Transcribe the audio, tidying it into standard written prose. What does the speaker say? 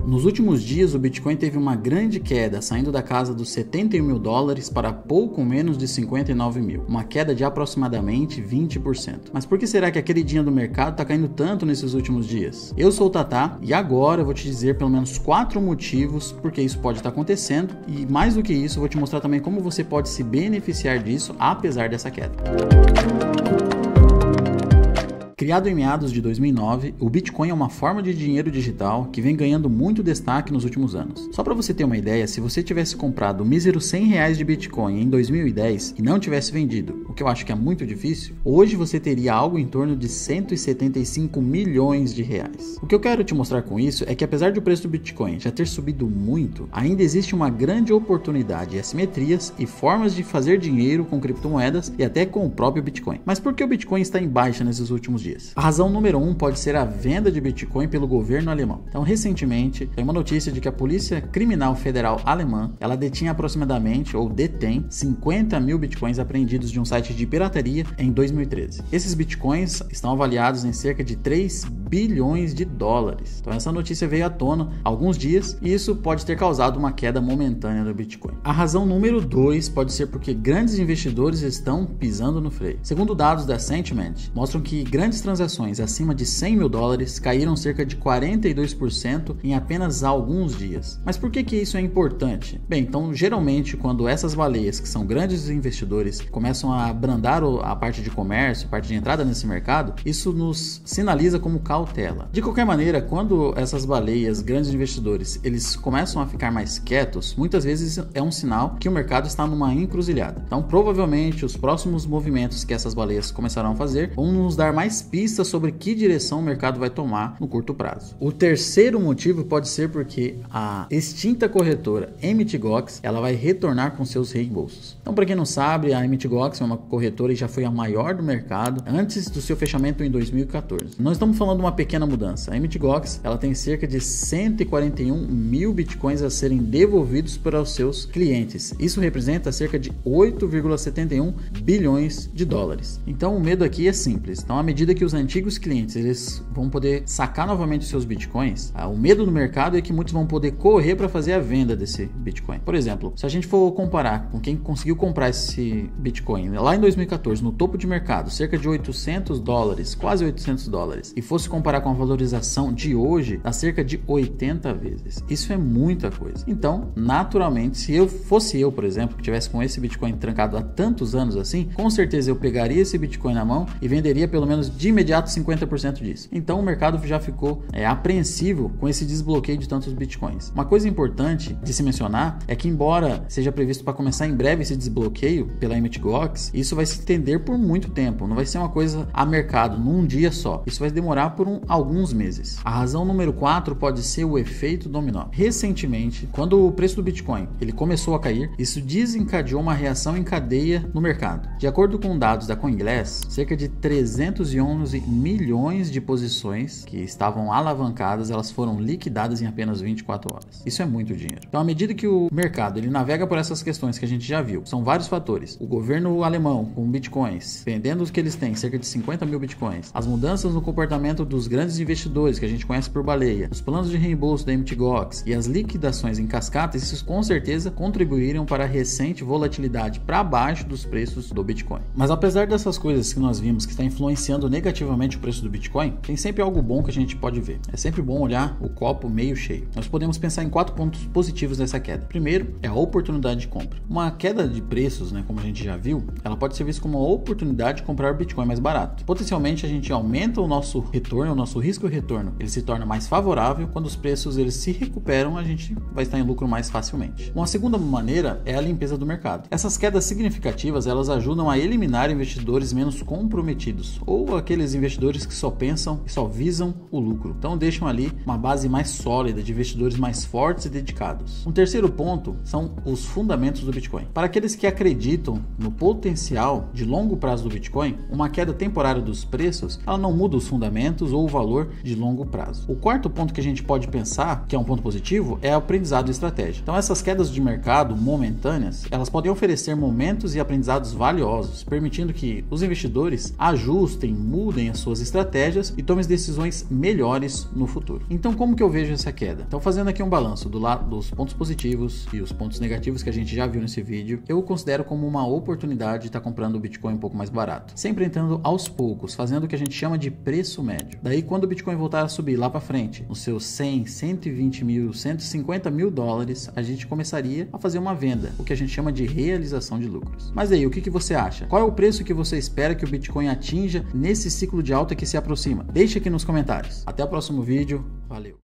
Nos últimos dias, o Bitcoin teve uma grande queda, saindo da casa dos 71 mil dólares para pouco menos de 59 mil, uma queda de aproximadamente 20%. Mas por que será que a queridinha do mercado está caindo tanto nesses últimos dias? Eu sou o Tatá e agora eu vou te dizer pelo menos 4 motivos porque isso pode estar acontecendo, e mais do que isso, eu vou te mostrar também como você pode se beneficiar disso apesar dessa queda. Criado em meados de 2009, o Bitcoin é uma forma de dinheiro digital que vem ganhando muito destaque nos últimos anos. Só para você ter uma ideia, se você tivesse comprado o mísero R$100 de Bitcoin em 2010 e não tivesse vendido, o que eu acho que é muito difícil, hoje você teria algo em torno de 175 milhões de reais. O que eu quero te mostrar com isso é que apesar de o preço do Bitcoin já ter subido muito, ainda existe uma grande oportunidade, assimetrias e formas de fazer dinheiro com criptomoedas e até com o próprio Bitcoin. Mas por que o Bitcoin está em baixa nesses últimos dias? A razão número 1 pode ser a venda de Bitcoin pelo governo alemão. Então, recentemente, tem uma notícia de que a Polícia Criminal Federal Alemã, ela detinha aproximadamente, ou detém, 50 mil Bitcoins apreendidos de um site de pirataria em 2013. Esses Bitcoins estão avaliados em cerca de 3 bilhões de dólares. Então, essa notícia veio à tona há alguns dias e isso pode ter causado uma queda momentânea do Bitcoin. A razão número 2 pode ser porque grandes investidores estão pisando no freio. Segundo dados da Sentiment, mostram que grandes transações acima de 100 mil dólares caíram cerca de 42% em apenas alguns dias. Mas por que isso é importante? Bem, então geralmente quando essas baleias, que são grandes investidores, começam a abrandar a parte de comércio, a parte de entrada nesse mercado, isso nos sinaliza como cautela. De qualquer maneira, quando essas baleias, grandes investidores, eles começam a ficar mais quietos, muitas vezes é um sinal que o mercado está numa encruzilhada. Então provavelmente os próximos movimentos que essas baleias começarão a fazer vão nos dar mais pistas sobre que direção o mercado vai tomar no curto prazo. O terceiro motivo pode ser porque a extinta corretora Mt. Gox ela vai retornar com seus reembolsos. Então, para quem não sabe, a Mt. Gox é uma corretora e já foi a maior do mercado antes do seu fechamento em 2014. Não estamos falando de uma pequena mudança. A Mt. Gox ela tem cerca de 141 mil bitcoins a serem devolvidos para os seus clientes. Isso representa cerca de 8,71 bilhões de dólares. Então, o medo aqui é simples. Então, à medida que os antigos clientes eles vão poder sacar novamente os seus bitcoins, o medo do mercado é que muitos vão poder correr para fazer a venda desse bitcoin. Por exemplo, se a gente for comparar com quem conseguiu comprar esse bitcoin lá em 2014 no topo de mercado, cerca de 800 dólares, quase 800 dólares, e fosse comparar com a valorização de hoje, dá cerca de 80 vezes. Isso é muita coisa. Então, naturalmente, se eu fosse por exemplo, que tivesse com esse bitcoin trancado há tantos anos assim, com certeza eu pegaria esse bitcoin na mão e venderia pelo menos de imediato 50% disso. Então o mercado já ficou apreensivo com esse desbloqueio de tantos bitcoins. Uma coisa importante de se mencionar é que, embora seja previsto para começar em breve esse desbloqueio pela Mt. Gox, isso vai se estender por muito tempo, não vai ser uma coisa a mercado num dia só. Isso vai demorar por alguns meses. A razão número 4 pode ser o efeito dominó. Recentemente, quando o preço do Bitcoin ele começou a cair, isso desencadeou uma reação em cadeia no mercado. De acordo com dados da CoinGlass, cerca de 311 milhões de posições que estavam alavancadas, elas foram liquidadas em apenas 24 horas. Isso é muito dinheiro. Então, à medida que o mercado ele navega por essas questões que a gente já viu, são vários fatores. O governo alemão com bitcoins, vendendo os que eles têm, cerca de 50 mil bitcoins, as mudanças no comportamento dos grandes investidores que a gente conhece por baleia, os planos de reembolso da Mt. Gox e as liquidações em cascata, isso com certeza contribuíram para a recente volatilidade para baixo dos preços do Bitcoin. Mas apesar dessas coisas que nós vimos que está influenciando negativamente o preço do Bitcoin, tem sempre algo bom que a gente pode ver. É sempre bom olhar o copo meio cheio. Nós podemos pensar em 4 pontos positivos dessa queda. Primeiro, é a oportunidade de compra. Uma queda de preços, como a gente já viu, ela pode ser vista como uma oportunidade de comprar o Bitcoin mais barato. Potencialmente, a gente aumenta o nosso retorno, o nosso risco e retorno. Ele se torna mais favorável. Quando os preços eles se recuperam, a gente vai estar em lucro mais facilmente. Uma segunda maneira é a limpeza do mercado. Essas quedas significativas, elas ajudam a eliminar investidores menos comprometidos ou aqueles investidores que só pensam e só visam o lucro. Então deixam ali uma base mais sólida de investidores mais fortes e dedicados. Um terceiro ponto são os fundamentos do Bitcoin. Para aqueles que acreditam no potencial de longo prazo do Bitcoin, uma queda temporária dos preços, ela não muda os fundamentos ou o valor de longo prazo. O quarto ponto que a gente pode pensar, que é um ponto positivo, é o aprendizado e estratégia. Então essas quedas de mercado momentâneas, elas podem oferecer momentos e aprendizados valiosos, permitindo que os investidores ajustem, mudem as suas estratégias e tomem decisões melhores no futuro. Então como que eu vejo essa queda? Então fazendo aqui um balanço do lado dos pontos positivos e os pontos negativos que a gente já viu nesse vídeo, eu considero como uma oportunidade de estar comprando o Bitcoin um pouco mais barato. Sempre entrando aos poucos, fazendo o que a gente chama de preço médio. Daí quando o Bitcoin voltar a subir lá para frente, nos seus 100, 120 mil, 150 mil dólares, a gente começaria a fazer uma venda, o que a gente chama de realização de lucros. Mas aí, o que você acha? Qual é o preço que você espera que o Bitcoin atinja nesse ciclo de alta que se aproxima? Deixe aqui nos comentários. Até o próximo vídeo. Valeu!